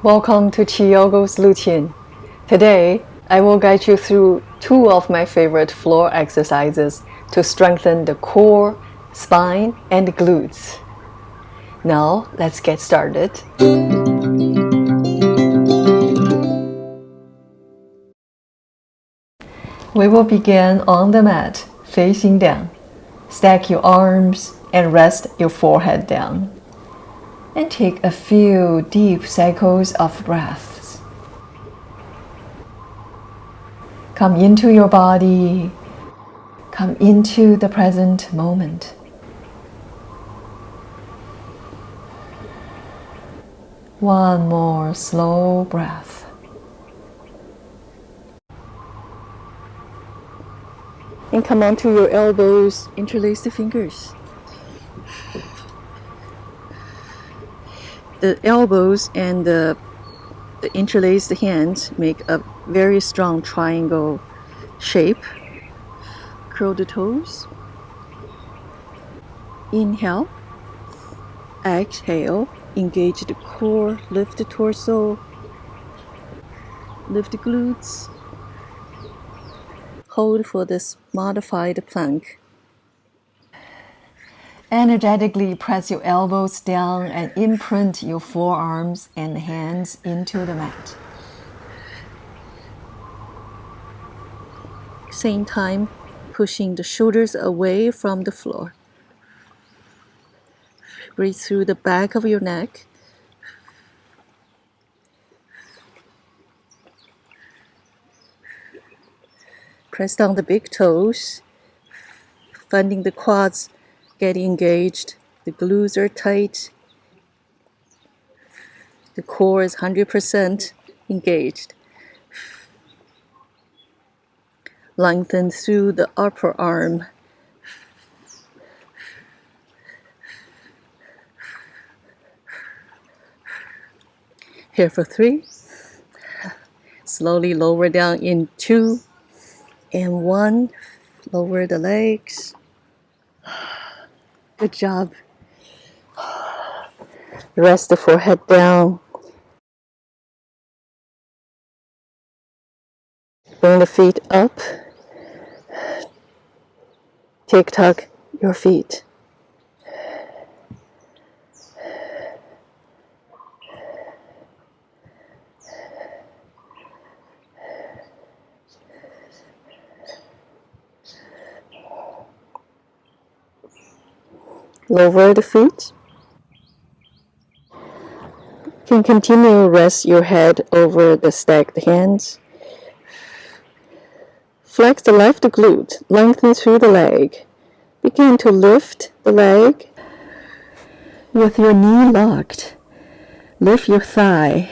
Welcome to QiYoga's LuChin. Today, I will guide you through two of my favorite floor exercises to strengthen the core, spine, and glutes. Now, let's get started. We will begin on the mat, facing down. Stack your arms and rest your forehead down. And take a few deep cycles of breaths. Come into your body. Come into the present moment. One more slow breath. And come onto your elbows, interlace the fingers. The elbows and the interlaced hands make a very strong triangle shape. Curl the toes. Inhale. Exhale. Engage the core. Lift the torso. Lift the glutes. Hold for this modified plank. Energetically press your elbows down and imprint your forearms and hands into the mat. Same time, pushing the shoulders away from the floor. Breathe through the back of your neck. Press down the big toes, finding the quads get engaged. The glutes are tight. The core is 100% engaged. Lengthen through the upper arm. Here for 3. Slowly lower down in 2 and 1. Lower the legs. Good job. Rest the forehead down. Bring the feet up. Tick-tock your feet. Lower the feet. You can continue rest your head over the stacked hands. Flex the left glute, lengthen through the leg. Begin to lift the leg. With your knee locked, lift your thigh.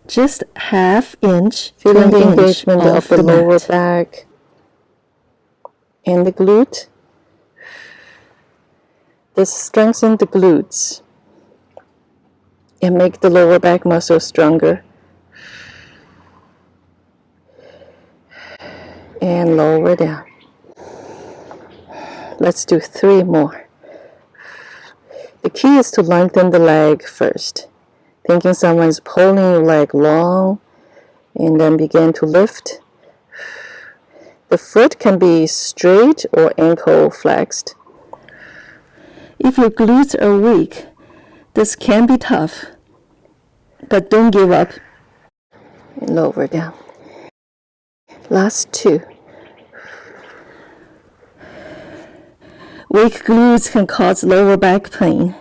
Just half inch, feeling the engagement of the lower back and the glute. This strengthens the glutes and make the lower back muscle stronger. And lower down. Let's do 3 more. The key is to lengthen the leg first. Thinking someone's pulling your leg long, and then begin to lift. The foot can be straight or ankle flexed. If your glutes are weak, this can be tough, but don't give up. And lower down. Last 2. Weak glutes can cause lower back pain.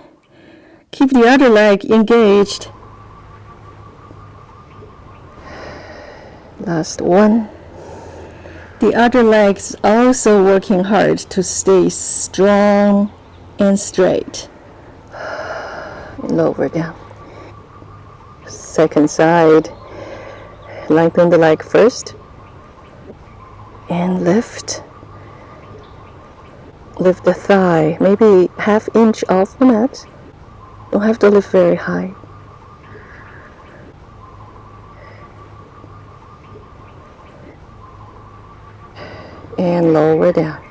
Keep the other leg engaged. Last 1. The other leg is also working hard to stay strong and straight. Lower down. Second side. Lengthen the leg first. And lift. Lift the thigh, maybe half inch off the mat. Don't have to lift very high. And lower down.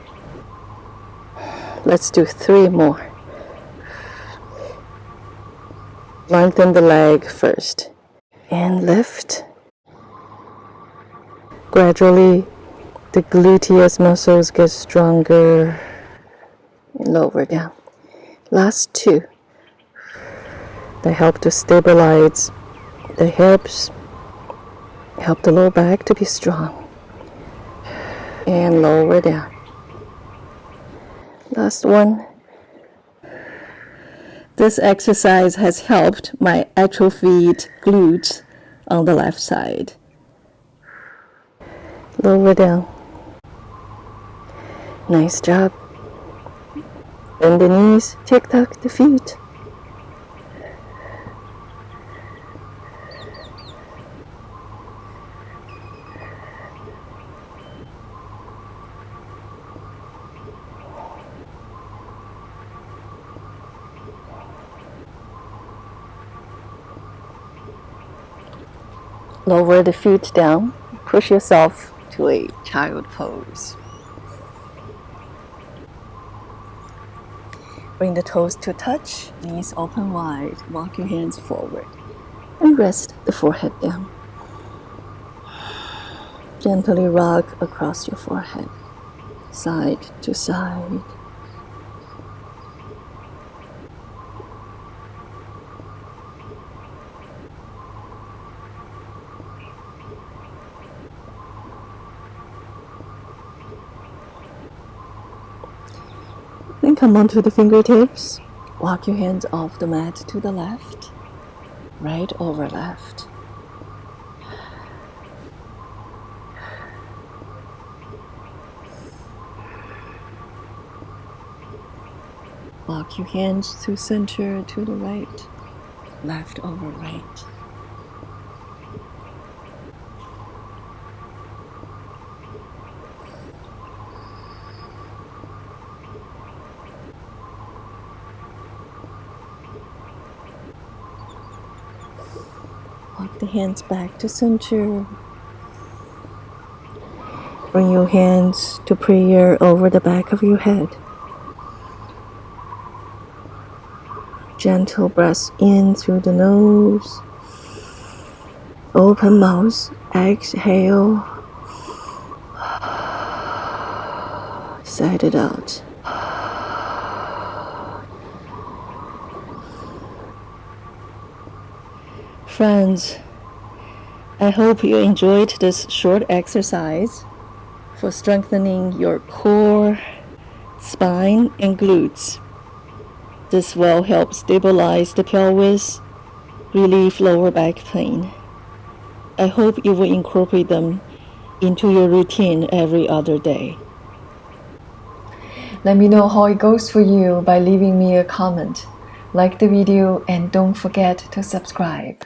Let's do 3 more. Lengthen the leg first and lift. Gradually, the gluteus muscles get stronger and lower down. Last two. They help to stabilize the hips, help the lower back to be strong. And lower down. Last one. This exercise has helped my atrophied glutes on the left side. Lower down. Nice job. Bend the knees, tick-tock the feet. Lower the feet down. Push yourself to a child pose. Bring the toes to touch, knees open wide. Walk your hands forward and rest the forehead down. Gently rock across your forehead, side to side. Then come onto the fingertips. Walk your hands off the mat to the left, right over left. Walk your hands to center to the right, left over right. Walk the hands back to center. Bring your hands to prayer over the back of your head. Gentle breath in through the nose. Open mouth. Exhale. Sigh it out. Friends, I hope you enjoyed this short exercise for strengthening your core, spine, and glutes. This will help stabilize the pelvis, relieve lower back pain. I hope you will incorporate them into your routine every other day. Let me know how it goes for you by leaving me a comment. Like the video and don't forget to subscribe.